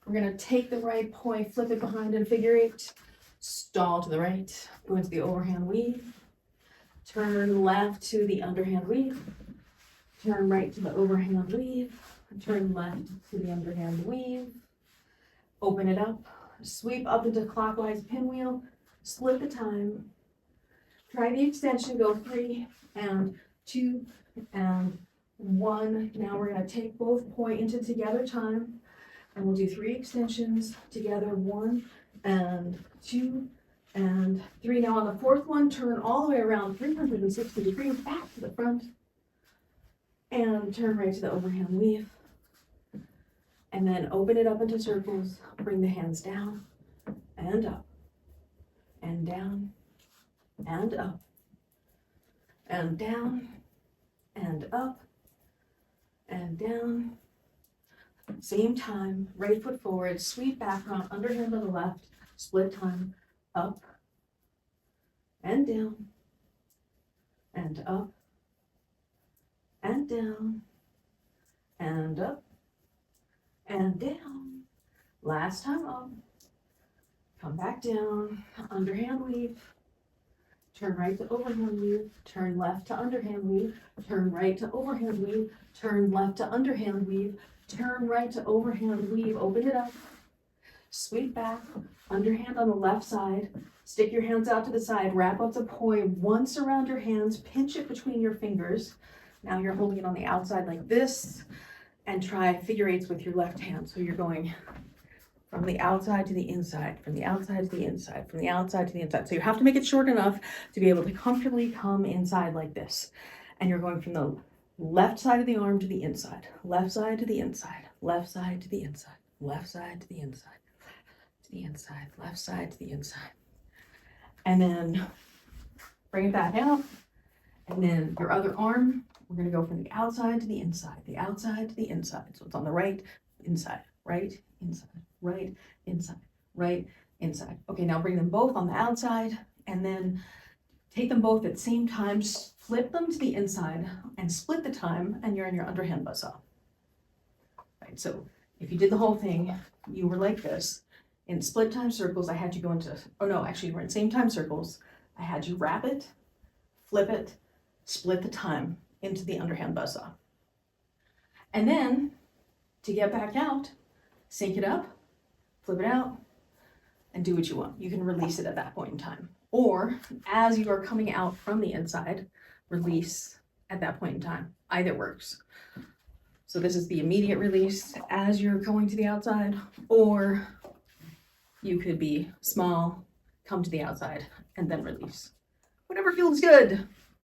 We're gonna take the right poi, flip it behind in figure eight, stall to the right, go into the overhand weave, turn left to the underhand weave, turn right to the overhand weave, turn left to the underhand weave, open it up, sweep up into clockwise pinwheel, split the time, try the extension, go 3 and 2 and 1. Now we're gonna take both poi into together time, and we'll do 3 extensions together, 1 and 2 and 3. Now on the 4th one, turn all the way around 360 degrees back to the front, and turn right to the overhand weave. And then open it up into circles, bring the hands down and up and down and up and down and up and down. Same time, right foot forward, sweep back round, underhand on the left, split time, up and down and up and down and up and down. Last time up, come back down, underhand weave, turn right to overhand weave, turn left to underhand weave, turn right to overhand weave, turn left to underhand weave, turn right to overhand weave, open it up, sweep back, underhand on the left side, stick your hands out to the side, wrap up the poi once around your hands, pinch it between your fingers. Now you're holding it on the outside like this, and try figure eights with your left hand. So you're going from the outside to the inside, from the outside to the inside, from the outside to the inside. So you have to make it short enough to be able to comfortably come inside like this. And you're going from the left side of the arm to the inside, left side to the inside, left side to the inside, left side to the inside, to the inside, left side to the inside. And then bring it back out. And then your other arm, we're going to go from the outside to the inside, the outside to the inside. So it's on the right, inside, right, inside, right, inside, right, inside. Okay, now bring them both on the outside and then take them both at the same time, flip them to the inside and split the time, and you're in your underhand buzzsaw. Right, so if you did the whole thing, you were like this. In split time circles, I had you go into, oh no, actually we're in same time circles. I had you wrap it, flip it, split the time into the underhand buzzsaw. And then to get back out, sync it up, flip it out, and do what you want. You can release it at that point in time. Or as you are coming out from the inside, release at that point in time. Either works. So this is the immediate release as you're going to the outside, or you could be small, come to the outside, and then release. Whatever feels good.